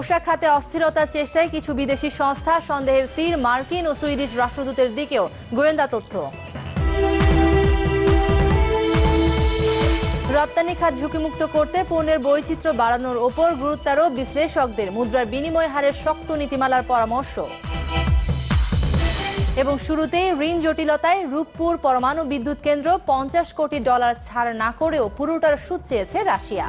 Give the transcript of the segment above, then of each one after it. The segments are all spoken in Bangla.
পোশাক খাতে অস্থিরতার চেষ্টায় কিছু বিদেশি সংস্থা, সন্দেহের তীর মার্কিন ও সুইডিশ রাষ্ট্রদূতের দিকেও গোয়েন্দা তথ্য। রপ্তানি খাত ঝুঁকিমুক্ত করতে পণ্যের বৈচিত্র্য বাড়ানোর ওপর গুরুত্বারোপ বিশ্লেষকদের। মুদ্রার বিনিময় হারের শক্ত নীতিমালার পরামর্শ। এবং শুরুতেই ঋণ জটিলতায় রূপপুর পরমাণু বিদ্যুৎ কেন্দ্র $50 কোটি ছাড় না করেও পুরোটার সুদ চেয়েছে রাশিয়া।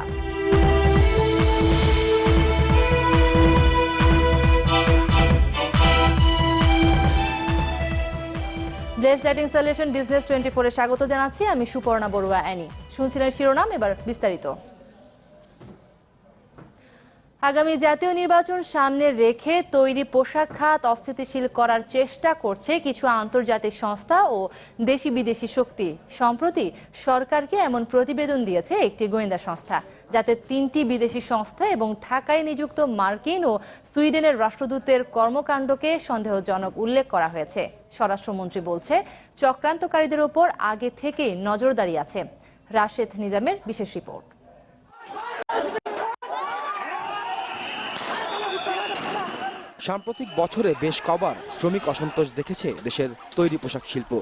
ব্লেস লাইটিং সলিউশন বিজনেস 24-এ স্বাগত জানাচ্ছি। আমি সুপর্ণা বড়ুয়া অ্যানি। শুনছিলেন শিরোনাম, এবার বিস্তারিত। আগামী জাতীয় নির্বাচন সামনে রেখে তৈরি পোশাক খাত অস্থিতিশীল করার চেষ্টা করছে কিছু আন্তর্জাতিক সংস্থা ও দেশি বিদেশি শক্তি। সম্প্রতি সরকারকে এমন প্রতিবেদন দিয়েছে একটি গোয়েন্দা সংস্থা, যাতে 3টি বিদেশি সংস্থা এবং ঢাকায় নিযুক্ত মার্কিন ও সুইডেনের রাষ্ট্রদূতের কর্মকাণ্ডকে সন্দেহজনক উল্লেখ করা হয়েছে। স্বরাষ্ট্রমন্ত্রী বলছে, চক্রান্তকারীদের ওপর আগে থেকেই নজরদারি আছে। রাশেদ নিজামের বিশেষ রিপোর্ট। সাম্প্রতিক বছরে বেশ কবার শ্রমিক অসন্তোষ দেখেছে দেশের তৈরি পোশাক শিল্প।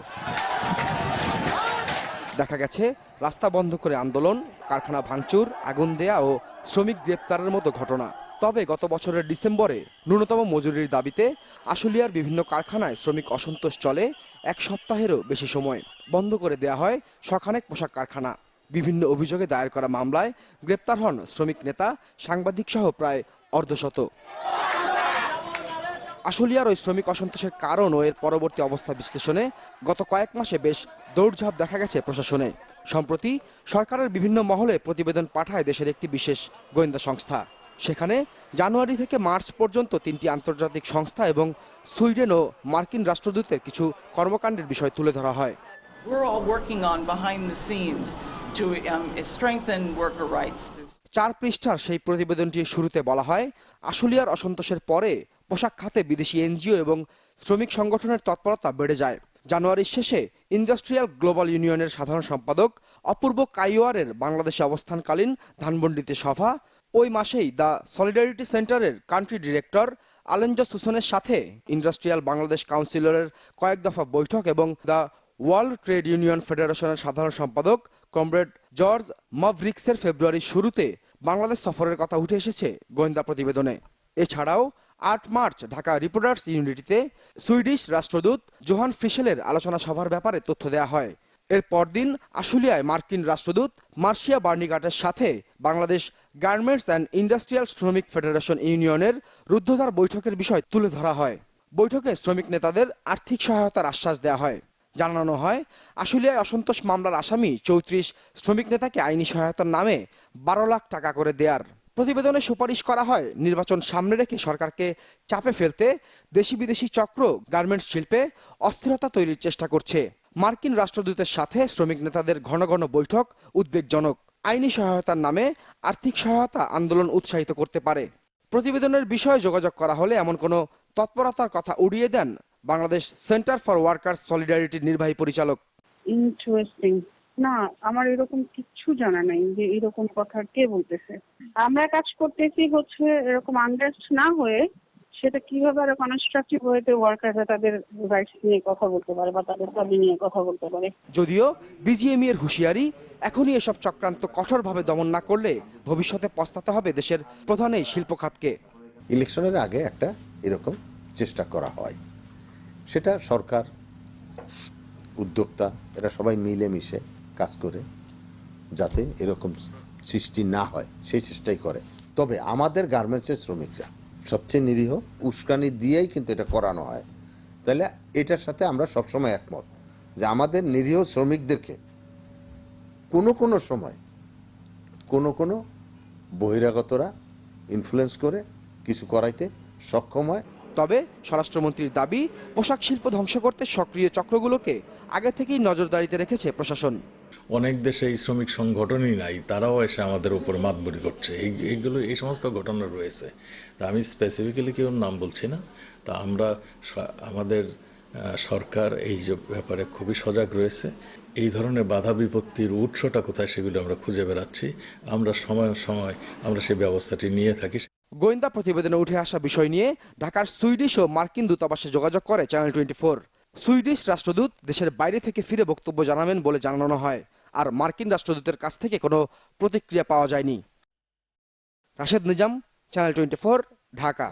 দেখা গেছে রাস্তা বন্ধ করে আন্দোলন, কারখানা ভাঙচুর, আগুন দেয়া ও শ্রমিক গ্রেপ্তারের মতো ঘটনা। তবে গত বছরের ডিসেম্বরে ন্যূনতম মজুরির দাবিতে আশুলিয়ার বিভিন্ন কারখানায় শ্রমিক অসন্তোষ চলে 1 সপ্তাহেরও বেশি সময়। বন্ধ করে দেয়া হয় শখানেক পোশাক কারখানা। বিভিন্ন অভিযোগে দায়ের করা মামলায় গ্রেপ্তার হন শ্রমিক নেতা, সাংবাদিক সহ প্রায় অর্ধশত। আশুলিয়ার ওই শ্রমিক অসন্তোষের কারণ ও এর পরবর্তী অবস্থা বিশ্লেষণে গত কয়েক মাসে বেশ দৌড়ঝাঁপ দেখা গেছে প্রশাসনে। সম্প্রতি সরকারের বিভিন্ন মহলে প্রতিবেদন পাঠায় দেশের একটি বিশেষ গোয়েন্দা সংস্থা। সেখানে জানুয়ারি থেকে মার্চ পর্যন্ত 3টি আন্তর্জাতিক সংস্থা এবং সুইডেন ও মার্কিন রাষ্ট্রদূতের কিছু কর্মকাণ্ডের বিষয় তুলে ধরা হয়। We're all working on behind the scenes to strengthen worker rights. 4 পৃষ্ঠার সেই প্রতিবেদনটির শুরুতে বলা হয়, আশুলিয়ার অসন্তোষের পরে পোশাক খাতে বিদেশি এনজিও এবং শ্রমিক সংগঠনের তৎপরতা বেড়ে যায়। জানুয়ারির শেষে ইন্ডাস্ট্রিয়াল গ্লোবাল ইউনিয়নের সাধারণ সম্পাদক অপূর্ব কাইওয়ারের বাংলাদেশে অবস্থানকালীন ধানমন্ডিতে সভা, ওই মাসেই দ্য সলিডারিটি সেন্টারের কান্ট্রি ডিরেক্টর আলেঞ্জো সুসনের সাথে ইন্ডাস্ট্রিয়াল বাংলাদেশ কাউন্সিলরের কয়েক দফা বৈঠক এবং দ্য ওয়ার্ল্ড ট্রেড ইউনিয়ন ফেডারেশনের সাধারণ সম্পাদক কমরেড জর্জ মাভরিক্সের ফেব্রুয়ারির শুরুতে বাংলাদেশ সফরের কথা উঠে এসেছে গোয়েন্দা প্রতিবেদনে। এছাড়াও 8 মার্চ ঢাকা রিপোর্টার্স ইউনিটিতে সুইডিশ রাষ্ট্রদূত জোহান ফ্রিশেলের আলোচনা সভার ব্যাপারে তথ্য দেয়া হয়। এর পরদিন আশুলিয়ায় মার্কিন রাষ্ট্রদূত মার্শিয়া বার্নিগাটের সাথে বাংলাদেশ গার্মেন্টস অ্যান্ড ইন্ডাস্ট্রিয়াল শ্রমিক ফেডারেশন ইউনিয়নের রুদ্ধদ্বার বৈঠকের বিষয় তুলে ধরা হয়। বৈঠকে শ্রমিক নেতাদের আর্থিক সহায়তার আশ্বাস দেওয়া হয়। জানানো হয়, আশুলিয়ায় অসন্তোষ মামলার আসামি 34 শ্রমিক নেতাকে আইনি সহায়তার নামে 12 লাখ টাকা করে দেয়ার। প্রতিবেদনে সুপারিশ করা হয়, নির্বাচন সামনে রেখে সরকারকে চাপে ফেলতে দেশি বিদেশি চক্র গার্মেন্টস শিল্পে অস্থিরতা তৈরির চেষ্টা করছে। মার্কিন রাষ্ট্রদূতের সাথে শ্রমিক নেতাদের ঘন ঘন বৈঠক উদ্বেগজনক। আইনি সহায়তার নামে আর্থিক সহায়তা আন্দোলন উৎসাহিত করতে পারে। প্রতিবেদনের বিষয়ে যোগাযোগ করা হলে এমন কোনো তৎপরতার কথা উড়িয়ে দেন বাংলাদেশ সেন্টার ফর ওয়ার্কার্স সলিডারিটির নির্বাহী পরিচালক। ইন্টারেস্টিং না, আমার এরকম কিছু জানা নাই যে এরকম কথা কে বলতেছে। আমরা কাজ করতেছি হচ্ছে এরকম আন্ডারস্ট না হয়ে সেটা কিভাবে আরো কনস্ট্রাকটিভ ওয়েতে ওয়ার্কাররা তাদের রাইটস নিয়ে কথা বলতে পারে বা তাদের দাবি নিয়ে কথা বলতে পারে। যদিও বিজিএমই এর হুঁশিয়ারি, এখনই এসব চক্রান্ত কঠোরভাবে দমন না করলে ভবিষ্যতে পস্তাতে হবে দেশের প্রধান এই শিল্প খাতকে। ইলেকশনের আগে একটা এরকম চেষ্টা করা হয়, সেটা সরকার, উদ্যোক্তা এরা সবাই মিলেমিশে কাজ করে যাতে এরকম সৃষ্টি না হয় সেই চেষ্টাই করে। তবে আমাদের গার্মেন্টসের শ্রমিকরা সবচেয়ে নিরীহ, উস্কানি দিয়েই কিন্তু এটা করানো হয়। তাহলে এটার সাথে আমরা সবসময় একমত যে আমাদের নিরীহ শ্রমিকদেরকে কোনো সময় কোনো বহিরাগতরা ইনফ্লুয়েন্স করে কিছু করাইতে সক্ষম হয়। তবে স্বরাষ্ট্রমন্ত্রীর দাবি, পোশাক শিল্প ধ্বংস করতে সক্রিয় চক্রগুলোকে আগে থেকেই নজরদারিতে রেখেছে প্রশাসন। অনেক দেশে এই শ্রমিক সংগঠনই নাই, তারাও এসে আমাদের উপর মাতবরি করছে। এই সমস্ত ঘটনা রয়েছে। তা আমি স্পেসিফিক্যালি কেউ নাম বলছি না। তা আমাদের সরকার এই ব্যাপারে খুবই সজাগ রয়েছে। এই ধরনের বাধা বিপত্তির উৎসটা কোথায় সেগুলো আমরা খুঁজে বেড়াচ্ছি। আমরা সময় আমরা সেই ব্যবস্থাটি নিয়ে থাকি। গোয়েন্দা প্রতিবেদনে উঠে আসা বিষয় নিয়ে ঢাকার সুইডিশ ও মার্কিন দূতাবাসে যোগাযোগ করে চ্যানেল 24। সুইডিশ রাষ্ট্রদূত দেশের বাইরে থেকে ফিরে বক্তব্য জানাবেন বলে জানানো হয়, আর মার্কিন রাষ্ট্রদূতের কাছ থেকে কোনো প্রতিক্রিয়া পাওয়া যায়নি। রাশেদ নিজাম, চ্যানেল 24, ঢাকা।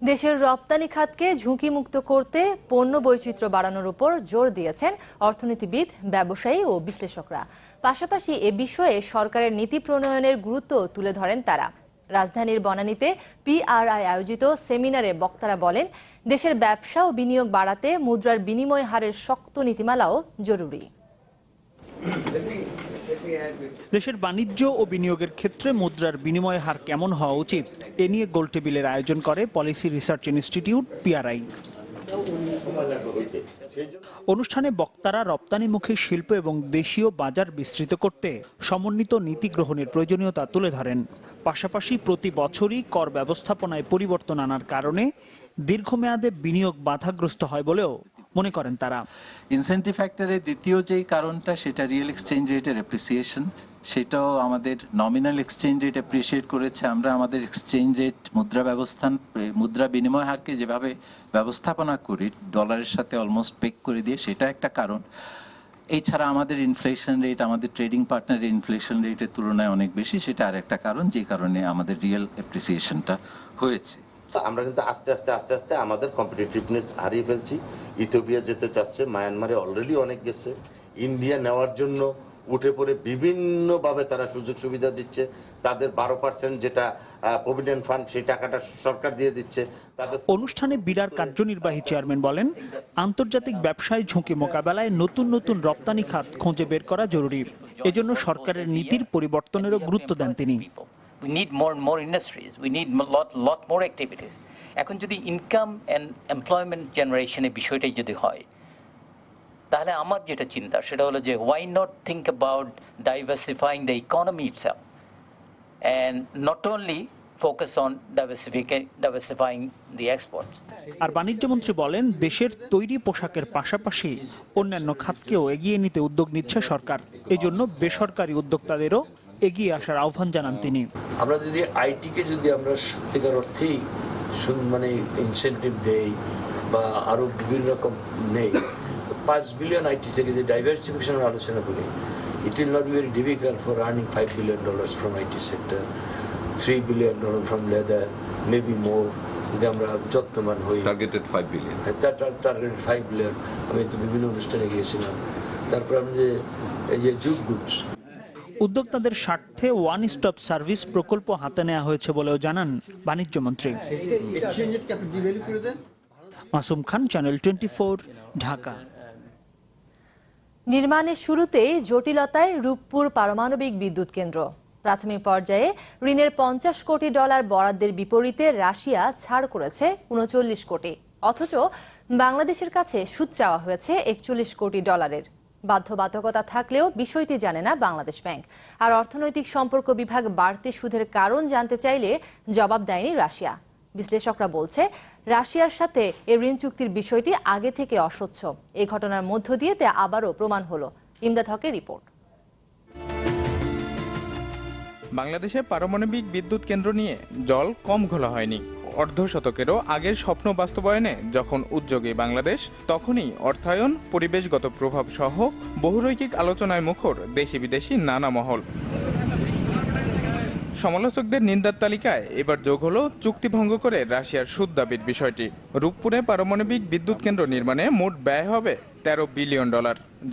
দেশের রপ্তানি খাতকে ঝুঁকিমুক্ত করতে পণ্য বৈচিত্র্য বাড়ানোর উপর জোর দিয়েছেন অর্থনীতিবিদ, ব্যবসায়ী ও বিশ্লেষকরা। পাশাপাশি এ বিষয়ে সরকারের নীতি প্রণয়নের গুরুত্ব তুলে ধরেন তারা। রাজধানীর বনানীতে PRI আয়োজিত সেমিনারে বক্তারা বলেন, দেশের ব্যবসা ও বিনিয়োগ বাড়াতে মুদ্রার বিনিময় হারের শক্ত নীতিমালাও জরুরি। দেশের বাণিজ্য ও বিনিয়োগের ক্ষেত্রে মুদ্রার বিনিময় হার কেমন হওয়া উচিত এ নিয়ে গোলটেবিলের আয়োজন করে পলিসি রিসার্চ ইনস্টিটিউট PRI। অনুষ্ঠানে বক্তারা রপ্তানিমুখী শিল্প এবং দেশীয় বাজার বিস্তৃত করতে সমন্বিত নীতি গ্রহণের প্রয়োজনীয়তা তুলে ধরেন। পাশাপাশি প্রতি বছরই কর ব্যবস্থাপনায় পরিবর্তন আনার কারণে দীর্ঘমেয়াদে বিনিয়োগ বাধাগ্রস্ত হয় বলেও মনে করেন তারা। ইনসেন্টিভ ফ্যাক্টরের দ্বিতীয় যেই কারণটা সেটা রিয়েল এক্সচেঞ্জ রেটের অ্যাপ্রিসিয়েশন, সেটাও আমাদের নমিনাল এক্সচেঞ্জ রেট অ্যাপ্রিসিয়েট করেছে। আমরা আমাদের এক্সচেঞ্জ রেট মুদ্রা বিনিময় হারকে যেভাবে ব্যবস্থাপনা করি ডলারের সাথে অলমোস্ট পেক করে দিয়ে, সেটা একটা কারণ। এছাড়া আমাদের ইনফ্লেশন রেট আমাদের ট্রেডিং পার্টনারের ইনফ্লেশন রেটের তুলনায় অনেক বেশি, সেটা আর একটা কারণ যে কারণে আমাদের রিয়েল অ্যাপ্রিসিয়েশনটা হয়েছে। আমরা কিন্তু আস্তে আস্তে আমাদের কম্পিটিটিভনেস হারিয়ে ফেলছি। ইথিওপিয়া যেতে চাচ্ছে, মায়ানমারে অলরেডি অনেক গেছে, ইন্ডিয়া নেওয়ার জন্য উঠে পড়ে বিভিন্নভাবে তারা সুযোগ সুবিধা দিচ্ছে। তাদের 12% যেটা প্রভিডেন্ট ফান্ড, সেই টাকাটা সরকার দিয়ে দিচ্ছে। অনুষ্ঠানে বিরার কার্যনির্বাহী চেয়ারম্যান বলেন, আন্তর্জাতিক ব্যবসায় ঝুঁকি মোকাবেলায় নতুন নতুন রপ্তানি খাত খুঁজে বের করা জরুরি। এজন্য সরকারের নীতির পরিবর্তনেরও গুরুত্ব দেন তিনি। We need more and more industries. We need lot more activities. এখন যদি ইনকাম এন্ড এমপ্লয়মেন্ট জেনারেশনের বিষয়টাই যদি হয়, তাহলে আমার যেটা চিন্তা সেটা হলো যে why not think about diversifying the economy itself and not only focus on diversifying the exports. আর বাণিজ্যমন্ত্রী বলেন, দেশের তৈরি পোশাকের পাশাপাশি অন্যান্য খাতকেও এগিয়ে নিতে উদ্যোগ নিচ্ছে সরকার। এজন্য বেসরকারি উদ্যোক্তাদেরও এগিয়ে আসার আহ্বান জানান তিনি। আমরা যদি আইটিকে যদি আমরা সত্যিকার অর্থেই মানে ইনসেন্টিভ দেই বা আরো বিভিন্ন রকম নেই, 5 বিলিয়ন আইটি থেকে যে ডাইভার্সিফিকেশনের আলোচনা করি, it will not be very difficult for earning $5 billion from IT sector, $3 billion from leather, maybe more. যদি আমরা যত্নবান হই, টার্গেটেড 5 বিলিয়ন, টার্গেটেড 5 বিলিয়ন। আমি তো বিভিন্ন অনুষ্ঠানে গিয়েছিলাম। তারপর আমি যে এই যে জুট গুডস, উদ্যোক্তাদের স্বার্থে ওয়ান স্টপ সার্ভিস প্রকল্প হাতে নেওয়া হয়েছে বলেও জানান বাণিজ্য মন্ত্রী। মাসুম খান, চ্যানেল 24, ঢাকা। নির্মাণের শুরুতেই জটিলতায় রূপপুর পারমাণবিক বিদ্যুৎ কেন্দ্র। প্রাথমিক পর্যায়ে ঋণের $50 কোটি বরাদ্দের বিপরীতে রাশিয়া ছাড় করেছে 39 কোটি, অথচ বাংলাদেশের কাছে সুদ চাওয়া হয়েছে $41 কোটি। বাধ্যবাধকতা থাকলেও বিষয়টি জানে না বাংলাদেশ ব্যাংক। আর অর্থনৈতিক সম্পর্ক বিভাগ বাড়তি সুদের কারণ জানতে চাইলে জবাব দেয়নি রাশিয়া। বিশ্লেষকরা বলছে, রাশিয়ার সাথে এই ঋণ চুক্তির বিষয়টি আগে থেকে অস্বচ্ছ। এই ঘটনার মধ্য দিয়ে তা আবারও প্রমাণ হলো। ইমদাদ হকের রিপোর্ট। বাংলাদেশে পারমাণবিক বিদ্যুৎ কেন্দ্র নিয়ে জল কম ঘোলা হয়নি। অর্ধশতকেরও আগের স্বপ্ন বাস্তবায়নে যখন উদ্যোগী বাংলাদেশ, তখনই অর্থায়ন, পরিবেশগত প্রভাব সহ বহুরৈখিক আলোচনায় মুখর দেশি বিদেশি নানা মহল। সমালোচকদের নিন্দার তালিকায় এবার যোগ হলো চুক্তি ভঙ্গ করে রাশিয়ার সুদ দাবির বিষয়টি। রূপপুরে পারমাণবিক বিদ্যুৎ কেন্দ্র নির্মাণে মোট ব্যয় হবে $13 বিলিয়ন,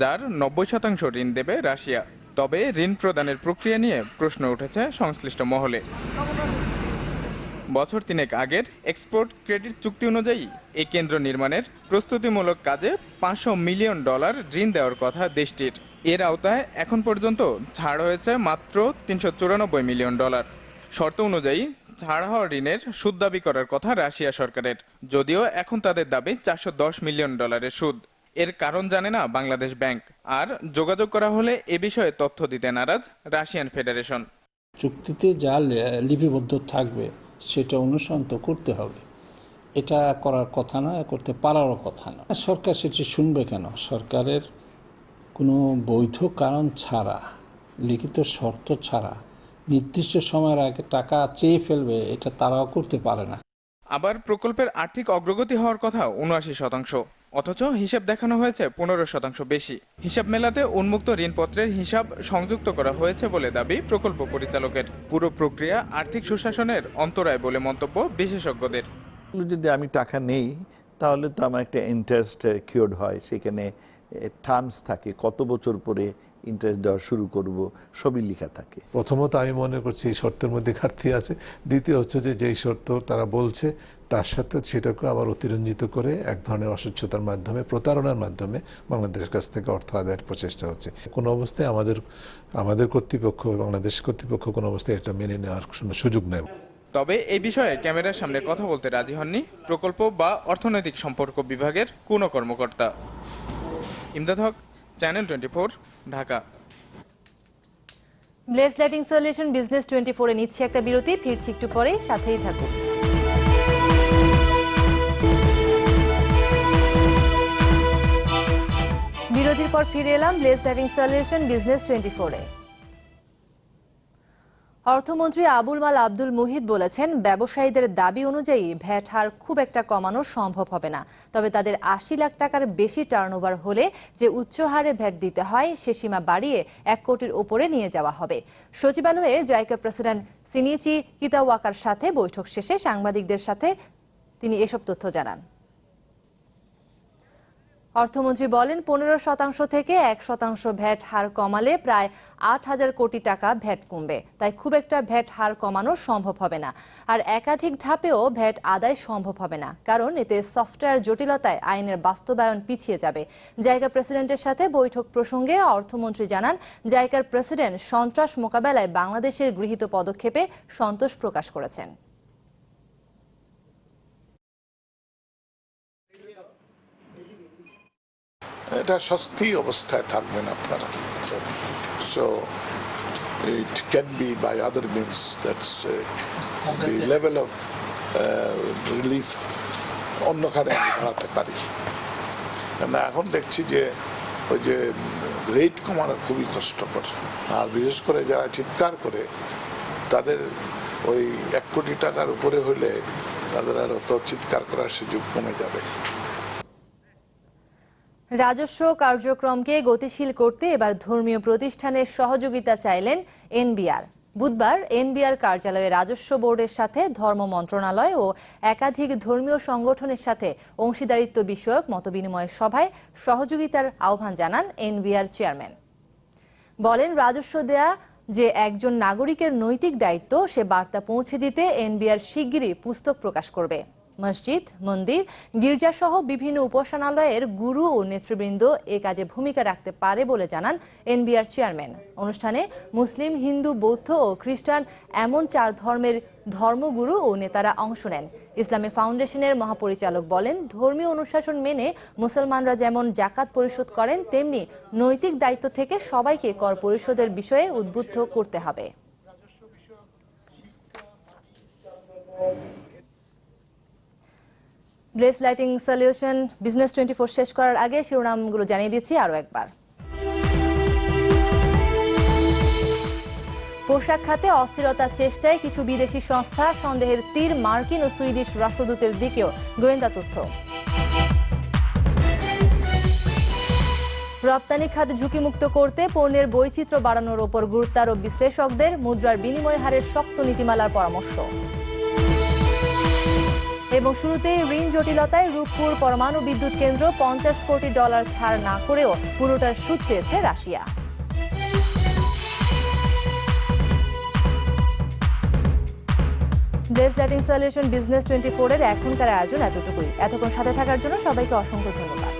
যার 90% ঋণ দেবে রাশিয়া। তবে ঋণ প্রদানের প্রক্রিয়া নিয়ে প্রশ্ন উঠেছে সংশ্লিষ্ট মহলে। বছর 3 আগের এক্সপোর্ট ক্রেডিট চুক্তি অনুযায়ী এই কেন্দ্র নির্মাণের প্রস্তুতিমূলক কাজে $500 মিলিয়ন ঋণ দেওয়ার কথা দেশটির। এর আওতায় এখন পর্যন্ত ছাড় হয়েছে মাত্র $394 মিলিয়ন। শর্ত অনুযায়ী ছাড় হওয়া ঋণের সুদ দাবি করার কথা রাশিয়া সরকারের, যদিও এখন তাদের দাবি $410 মিলিয়ন সুদ। এর কারণ জানে না বাংলাদেশ ব্যাংক, আর যোগাযোগ করা হলে এ বিষয়ে তথ্য দিতে নারাজ রাশিয়ান ফেডারেশন। চুক্তিতে যা লিপিবদ্ধ থাকবে সেটা অনুসরণ তো করতে হবে। এটা করার কথা না, করতে পারারও কথা না। সরকার সেটি শুনবে কেন? সরকারের কোনো বৈধ কারণ ছাড়া, লিখিত শর্ত ছাড়া নির্দিষ্ট সময়ের আগে টাকা চেয়ে ফেলবে, এটা তারাও করতে পারে না। আবার প্রকল্পের আর্থিক অগ্রগতি হওয়ার কথা ৭৯%, অথচ হিসাব দেখানো হয়েছে 15% বেশি। হিসাব মেলাতে উন্মুক্ত ঋণপত্রের হিসাব সংযুক্ত করা হয়েছে বলে দাবি প্রকল্প পরিচালকের। পুরো প্রক্রিয়া আর্থিক সুশাসনের অন্তরায় বলে মন্তব্য বিশেষজ্ঞদের। যদি আমি টাকা নেই তাহলে তো আমার একটা ইন্টারেস্ট কিওর্ড হয়, সেখানে টার্মস থাকে, কত বছর পরে ইন্টারেস্ট দেওয়া শুরু করব, সবই লেখা থাকে। প্রথমত আমি মনে করছি এই শর্তের মধ্যে ঘাটতি আছে। দ্বিতীয় হচ্ছে যে যেই শর্ত তারা বলছে তার সাথে সেটাকে আবার অতিরঞ্জিত করে এক ধরনের অস্বচ্ছতার মাধ্যমে, প্রতারণার মাধ্যমে বাংলাদেশের কাছ থেকে অর্থ আদায়ের প্রচেষ্টা হচ্ছে। কোনো অবস্থায় আমাদের কর্তৃপক্ষ, বাংলাদেশ কর্তৃপক্ষ কোনো অবস্থায় এটা মেনে নেওয়ার কোনো সুযোগ নেই। তবে এই বিষয়ে ক্যামেরার সামনে কথা বলতে রাজি হননি প্রকল্প বা অর্থনৈতিক সম্পর্ক বিভাগের কোনো কর্মকর্তা। Imdad Haque, channel 24, Dhaka. Blaze lighting solution business 24-এ নিচ্ছে একটা বিরতি, ফিরছি একটু পরে, সাথেই থাকুন। বিরতির পর ফিরে এলাম ব্লেজ লাইটিং সলিউশন বিজনেস 24-এ। অর্থমন্ত্রী আবুল মাল আব্দুল মুহিত বলেছেন, ব্যবসায়ীদের দাবি অনুযায়ী ভ্যাট হার খুব একটা কমানো সম্ভব হবে না। তবে তাদের ৮০ লাখ টাকার বেশি টার্নওভার হলে যে উচ্চ হারে ভ্যাট দিতে হয় সে সীমা বাড়িয়ে ১ কোটির উপরে নিয়ে যাওয়া হবে। সচিবালয়ে জাইকা প্রেসিডেন্ট সিনিচি কিতাওয়াকার সাথে বৈঠক শেষে সাংবাদিকদের সাথে তিনি এসব তথ্য জানান। অর্থমন্ত্রী বলেন, 15% থেকে 1% ভ্যাট হার কমালে প্রায় ৮,০০০ কোটি টাকা ভ্যাট কমবে। তাই খুব একটা ভ্যাট হার কমানো সম্ভব হবে না। আর একাধিক ধাপেও ভ্যাট আদায় সম্ভব হবে না, কারণ এতে সফটওয়্যার জটিলতায় আইনের বাস্তবায়ন পিছিয়ে যাবে। জাইকা প্রেসিডেন্টের সাথে বৈঠক প্রসঙ্গে অর্থমন্ত্রী জানান, জাইকার প্রেসিডেন্ট সন্ত্রাস মোকাবেলায় বাংলাদেশের গৃহীত পদক্ষেপে সন্তোষ প্রকাশ করেছেন। এটা সস্তি অবস্থায় থাকবেন আপনারা। So it can be by other means, that's the level of relief অন্য খানে বাড়াতে পারি। এখন দেখছি যে ওই যে রেট কমানো খুবই কষ্টকর, আর বিশেষ করে যারা চিৎকার করে তাদের ওই ১ কোটি টাকার উপরে হলে তাদের আর অত চিৎকার করার সুযোগ কমে যাবে। রাজস্ব কার্যক্রমকে গতিশীল করতে এবার ধর্মীয় প্রতিষ্ঠানের সহযোগিতা চাইলেন এনবিআর। বুধবার এনবিআর কার্যালয়ে রাজস্ব বোর্ডের সাথে ধর্ম মন্ত্রণালয় ও একাধিক ধর্মীয় সংগঠনের সাথে অংশীদারিত্ব বিষয়ক মতবিনিময় সভায় সহযোগিতার আহ্বান জানান এনবিআর চেয়ারম্যান। বলেন, রাজস্ব দেয়া যে একজন নাগরিকের নৈতিক দায়িত্ব, সে বার্তা পৌঁছে দিতে এনবিআর শিগগিরই পুস্তক প্রকাশ করবে। মসজিদ, মন্দির, গির্জাসহ বিভিন্ন উপাসনালয়ের গুরু ও নেতৃবৃন্দ এ কাজে ভূমিকা রাখতে পারে বলে জানান এনবিআর চেয়ারম্যান। অনুষ্ঠানে মুসলিম, হিন্দু, বৌদ্ধ ও খ্রিস্টান এমন 4 ধর্মের ধর্মগুরু ও নেতারা অংশ নেন। ইসলামী ফাউন্ডেশনের মহাপরিচালক বলেন, ধর্মীয় অনুশাসন মেনে মুসলমানরা যেমন জাকাত পরিশোধ করেন, তেমনি নৈতিক দায়িত্ব থেকে সবাইকে কর পরিশোধের বিষয়ে উদ্বুদ্ধ করতে হবে। ব্লেজ লাইটিং সলিউশন বিজনেস 24 শেষ করার আগে শিরোনামগুলো জানিয়ে দিচ্ছি আরো একবার। পোশাক খাতে অস্থিরতার চেষ্টায় কিছু বিদেশি সংস্থা, সন্দেহের তীর মার্কিন ও সুইডিশ রাষ্ট্রদূতের দিকেও গোয়েন্দা তথ্য। রপ্তানি খাত ঝুঁকিমুক্ত করতে পণ্যের বৈচিত্র্য বাড়ানোর ওপর গুরুত্বারোপ বিশ্লেষকদের, মুদ্রার বিনিময় হারের শক্ত নীতিমালার পরামর্শ। এবং শুরুতেই ঋণ জটিলতায় রূপপুর পরমাণু বিদ্যুৎ কেন্দ্র $50 কোটি ছাড় না করেও পুরোটার সুদ চেয়েছে রাশিয়া। ব্লেজ লাইটিং সলিউশন বিজনেস 24-এর এখনকার আয়োজন এতটুকুই। এতক্ষণ সাথে থাকার জন্য সবাইকে অসংখ্য ধন্যবাদ।